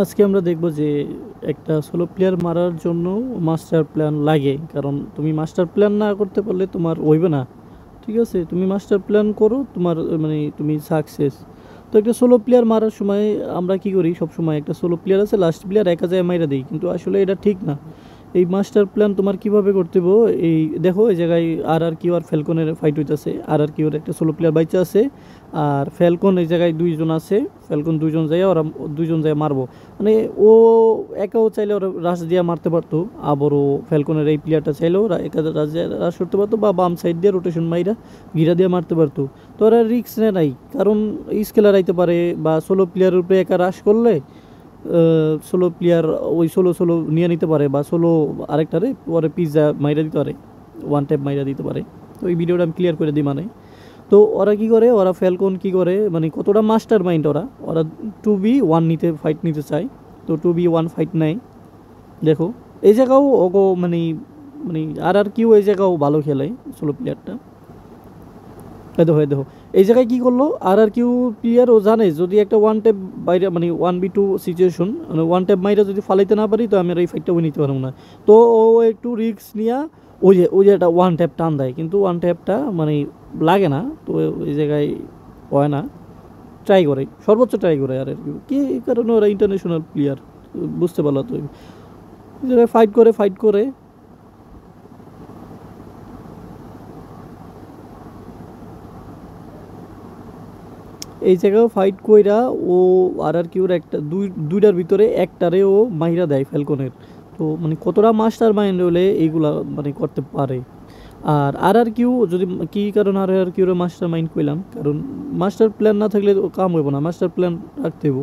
আজকে আমরা দেখব যে একটা সোলো প্লেয়ার মারার জন্য মাস্টার প্ল্যান লাগে, কারণ তুমি মাস্টার প্ল্যান না করতে পারলে তোমার হইবে না। ঠিক আছে, তুমি মাস্টার প্ল্যান করো, তোমার মানে তুমি সাকসেস। তো একটা সোলো প্লেয়ার মারার সময় আমরা কি করি, সব সময় একটা সোলো প্লেয়ার আছে, লাস্ট প্লেয়ার একা যায় মাইরা দিই, কিন্তু আসলে এটা ঠিক না। এই মাস্টার প্ল্যান তোমার কিভাবে করতে হবে, এই দেখো এই জায়গায় আর ফ্যালকনের ফাইট হইতেছে। আর একটা সোলো প্লেয়ার বাইচা আছে, আর ফ্যালকন এই জায়গায় দুইজন আছে। ফ্যালকন দুইজন যায়, ওরা দুইজন যায় মারবো। মানে ও একাও চাইলে ওরা রাশ দিয়ে মারতে পারতো, আবারও ফ্যালকনের এই প্লেয়ারটা চাইলেও একা রাশ করতে পারতো, বা বাম সাইড দিয়ে রোটেশন মাইরা ঘিরা দিয়ে মারতে পারতো। তো ওরা রিস্ক নেয় নাই, কারণ স্কেলার আইতে পারে, বা সোলো প্লেয়ারের উপরে একা রাশ করলে সোলো প্লেয়ার ওই সোলো সোলো নিয়ে নিতে পারে, বা সোলো আরেকটারে পরে পিজ্জা মাইরা দিতে পারে, ওয়ান টাইপ মাইরা দিতে পারে। তো এই ভিডিওটা আমি ক্লিয়ার করে দিই। মানে তো ওরা কি করে, ওরা ফ্যালকন কি করে, মানে কতটা মাস্টার মাইন্ড ওরা ওরা 2v1 ফাইট নিতে চায়। তো 2v1 ফাইট নেয়। দেখো এই জায়গাও ওগো মানে মানে আর এই জায়গাও ভালো খেলে সোলো প্লেয়ারটা। দেখো এই জায়গায় কি করলো, আর প্লেয়ার ও জানে যদি একটা ওয়ান ট্যাপ বাইরে, মানে 1v2 সিচুয়েশন, মানে ওয়ান ট্যাপ মাইরা যদি ফালাইতে না পারি, তো আমি আর এই ফাইটটা নিতে পারবো না। তো ও একটু রিস্ক নিয়ে ওই যে একটা ওয়ান ট্যাপ টান দেয়, কিন্তু ওয়ান ট্যাপটা মানে লাগে না। তো এই জায়গায় হয় না, ট্রাই করে, সর্বোচ্চ ট্রাই করে আর কি কারণে ওরা ইন্টারন্যাশনাল প্লেয়ার, বুঝতে পারলো। তো এই জায়গায় ফাইট করে এই জায়গায় ফাইট কইরা ও আর একটা দুইটার ভিতরে একটারে ও মাইরা দেয় ফ্যালকনের। তো মানে কতটা মাস্টার মাইন্ড হলে এইগুলা মানে করতে পারে। আর যদি কী কারণ আর মাস্টার মাইন্ড কইলাম, কারণ মাস্টার প্ল্যান না থাকলে কাম হইব না, মাস্টার প্ল্যান রাখতে হইব।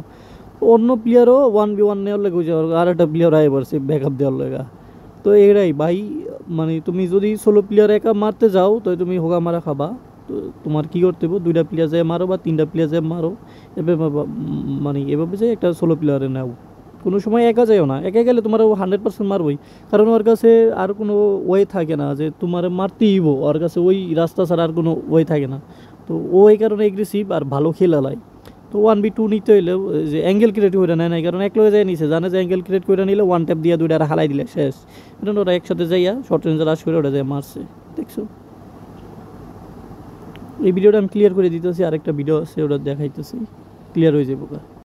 অন্য প্লেয়ারও 1v1 নেওয়ার লেগে আর একটা প্লেয়ার আয় পড়ছে ব্যাকআপ দেওয়ার লেগা। তো এটাই ভাই, মানে তুমি যদি সোলো প্লেয়ার একা মারতে যাও, তো তুমি হোগা মারা খাবা। তো তোমার কী করতে হবে, দুইটা প্লেয়ার যায় মারো বা তিনটা প্লেয়ার যায় মারো। এভাবে মানে এভাবে যে একটা সোলো প্লেয়ারে নাও। কোনো সময় একা যায়ও না, একা গেলে তোমার ও 100% মারবই, কারণ ওর কাছে আর কোনো ওয়ে থাকে না যে তোমার মারতেই হইব, ওর কাছে ওই রাস্তা ছাড়া আর কোনো ওয়ে থাকে না। তো ও এই কারণে এগ্রেসিভ আর ভালো খেলালায়। তো 1v2 নিতে হইলে যে অ্যাঙ্গেল ক্রিয়েট করে নেয় নাই, কারণ এক লগে যায় নিছে, জানে যে অ্যাঙ্গেল ক্রিয়েট করে নিলে ওয়ান ট্যাপ দিয়ে দুইটা হালাই দিলে শেষ। কারণ ওরা একসাথে যাইয়া শর্ট রেঞ্জের রাশ করে ওটা যায় মারছে। দেখছো, এই ভিডিওটা আমি ক্লিয়ার করে দিতেছি, আরেকটা ভিডিও আছে ওটা দেখাইতেছি, ক্লিয়ার হয়ে যাবো।